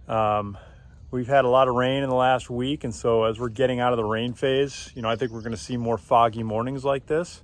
We've had a lot of rain in the last week, and so as we're getting out of the rain phase, I think we're going to see more foggy mornings like this.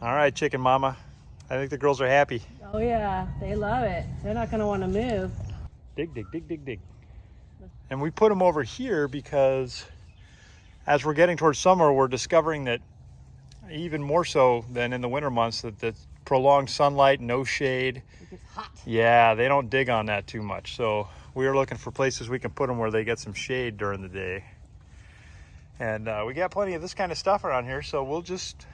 All right, chicken mama. I think the girls are happy. Oh yeah, they love it. They're not gonna want to move. Dig, dig, dig, dig, dig. And we put them over here because as we're getting towards summer, we're discovering that even more so than in the winter months, that the prolonged sunlight, no shade. It gets hot. Yeah, they don't dig on that too much. So we are looking for places we can put them where they get some shade during the day. And we got plenty of this kind of stuff around here, so we'll just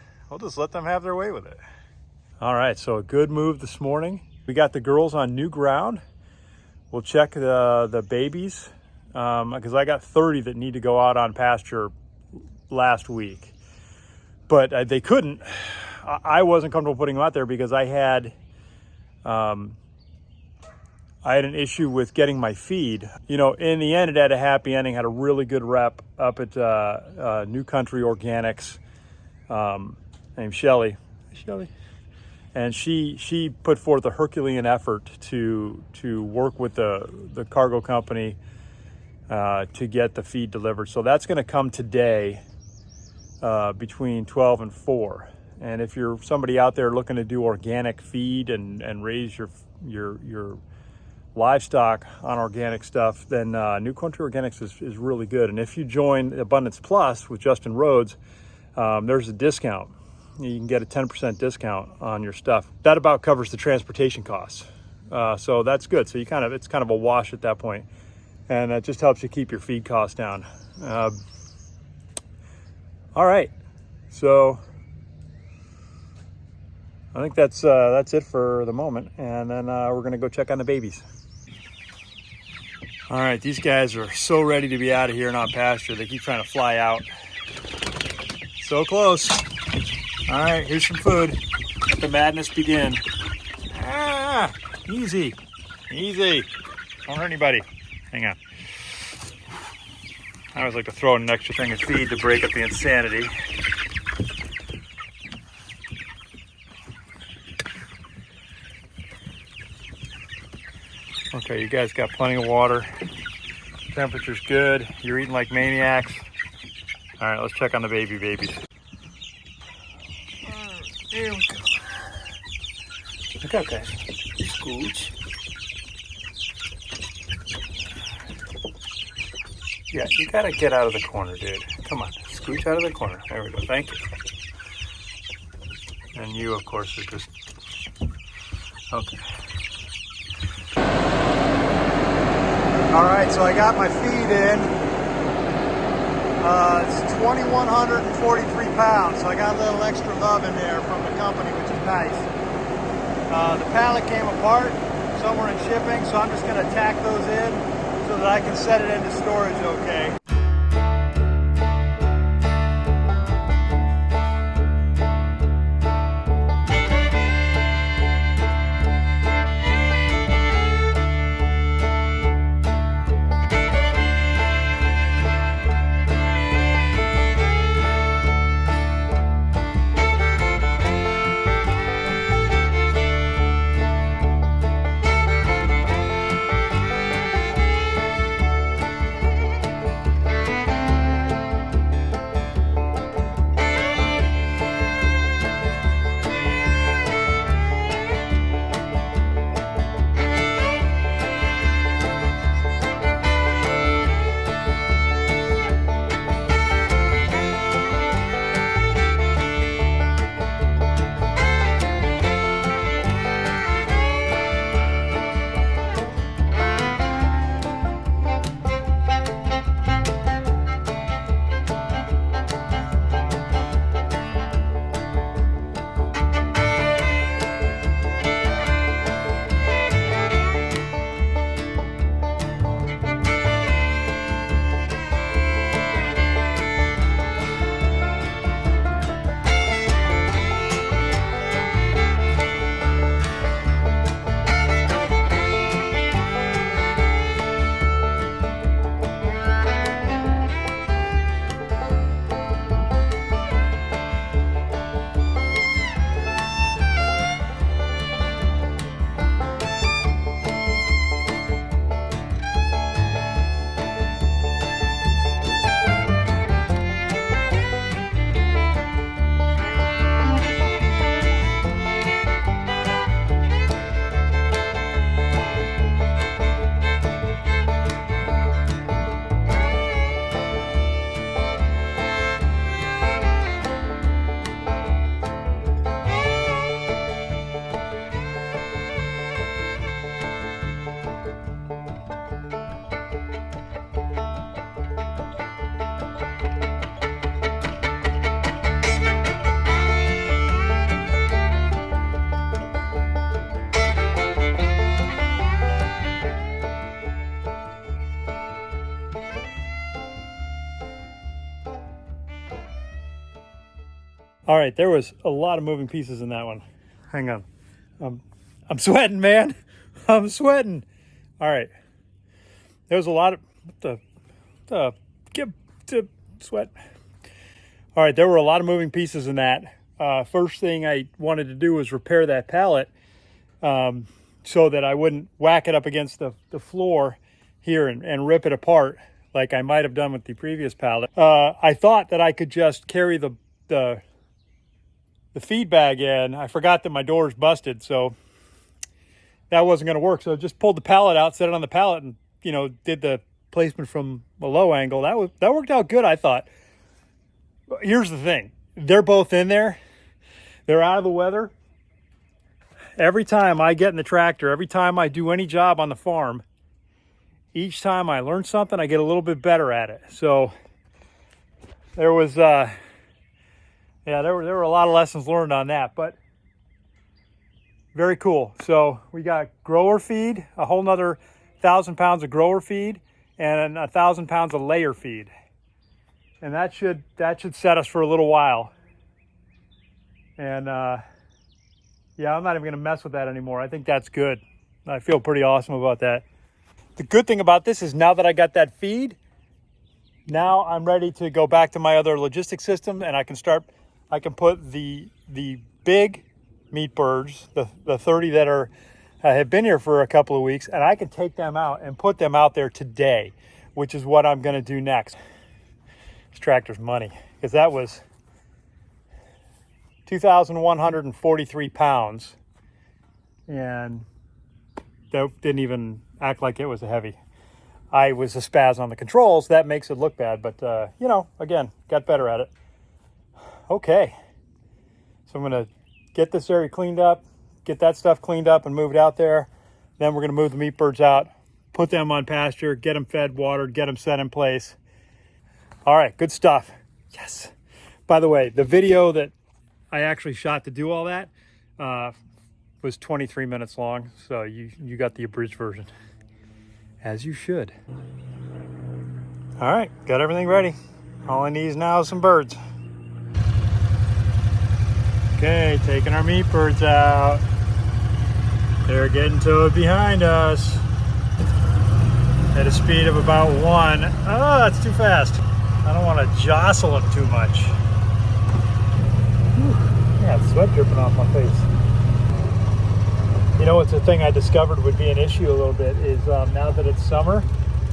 let them have their way with it. All right, so a good move this morning. We got the girls on new ground. We'll check the babies because I got 30 that need to go out on pasture last week. But they couldn't. I wasn't comfortable putting them out there because I had an issue with getting my feed. In the end, it had a happy ending. Had a really good rep up at New Country Organics. Named Shelly, and she put forth a Herculean effort to work with the cargo company to get the feed delivered. So that's going to come today between 12 and 4. And if you're somebody out there looking to do organic feed and raise your livestock on organic stuff, then New Country Organics is really good. And if you join Abundance Plus with Justin Rhodes, there's a discount. You can get a 10% discount on your stuff. That about covers the transportation costs. So that's good. So it's kind of a wash at that point. And it just helps you keep your feed costs down. All right. So I think that's it for the moment. And then we're going to go check on the babies. All right. These guys are so ready to be out of here and on pasture. They keep trying to fly out. So close. All right, here's some food. Let the madness begin. Easy. Don't hurt anybody. Hang on. I always like to throw in an extra thing of feed to break up the insanity. Okay, you guys got plenty of water. Temperature's good. You're eating like maniacs. All right, let's check on the babies. There we go. Look out, guys. Scooch. Yeah, you gotta get out of the corner, dude. Come on, scooch out of the corner. There we go, thank you. And you, of course, are just... Okay. All right, so I got my feed in. It's 2,143 pounds, so I got a little extra love in there from the company, which is nice. The pallet came apart somewhere in shipping, so I'm just going to tack those in so that I can set it into storage okay. All right, there was a lot of moving pieces in that one. Hang on. I'm sweating, man. I'm sweating. All right. There was a lot of sweat. All right, there were a lot of moving pieces in that. First thing I wanted to do was repair that pallet so that I wouldn't whack it up against the floor here and rip it apart like I might have done with the previous pallet. I thought that I could just carry the feed bag in. I forgot that my door's busted, so that wasn't going to work. So I just pulled the pallet out, set it on the pallet, and did the placement from a low angle. That worked out good, I thought. Here's the thing: they're both in there. They're out of the weather. Every time I get in the tractor, every time I do any job on the farm, each time I learn something, I get a little bit better at it. So there was there were a lot of lessons learned on that, but very cool. So we got grower feed, a whole nother 1,000 pounds of grower feed, and 1,000 pounds of layer feed, and that should set us for a little while. And yeah, I'm not even going to mess with that anymore. I think that's good. I feel pretty awesome about that. The good thing about this is now that I got that feed, now I'm ready to go back to my other logistics system, and I can put the big meat birds, the 30 that have been here for a couple of weeks, and I can take them out and put them out there today, which is what I'm going to do next. This tractor's money, because that was 2,143 pounds, and that didn't even act like it was heavy. I was a spaz on the controls. That makes it look bad, but again, got better at it. Okay, so I'm going to get this area cleaned up, get that stuff cleaned up and move it out there. Then we're going to move the meat birds out, put them on pasture, get them fed, watered, get them set in place. All right, good stuff. Yes. By the way, the video that I actually shot to do all that was 23 minutes long, so you got the abridged version, as you should. All right, got everything ready. All I need is now some birds. Okay, taking our meat birds out. They're getting towed behind us at a speed of about 1. Oh, that's too fast. I don't want to jostle them too much. Whew. Yeah, sweat dripping off my face. You know what's the thing I discovered would be an issue a little bit is now that it's summer,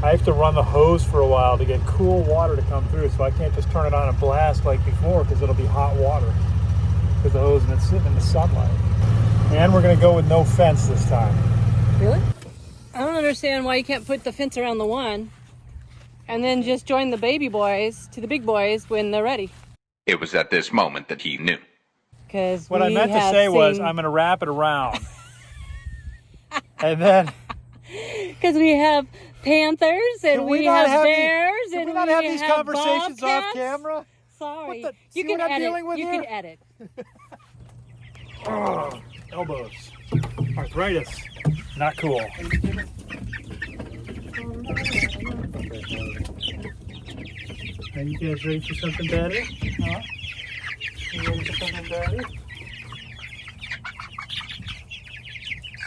I have to run the hose for a while to get cool water to come through, so I can't just turn it on and blast like before because it'll be hot water with the hose and it's sitting in the sunlight. And we're going to go with no fence this time. Really? I don't understand why you can't put the fence around the one and then just join the baby boys to the big boys when they're ready. It was at this moment that he knew. Because what I meant to say was I'm going to wrap it around. And then... Because we have panthers and we have bears and we not have these conversations bobcats? Off camera? Sorry. What the, you see can what I'm edit. dealing with you here? can edit. Oh, elbows. Arthritis. Not cool. Are you guys ready for something better? Huh? You ready for something better?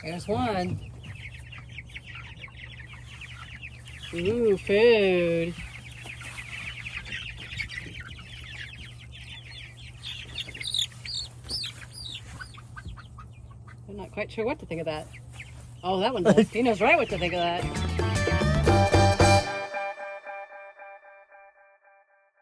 There's one. Ooh, food. I'm not quite sure what to think of that. Oh, that one does. He knows right what to think of that.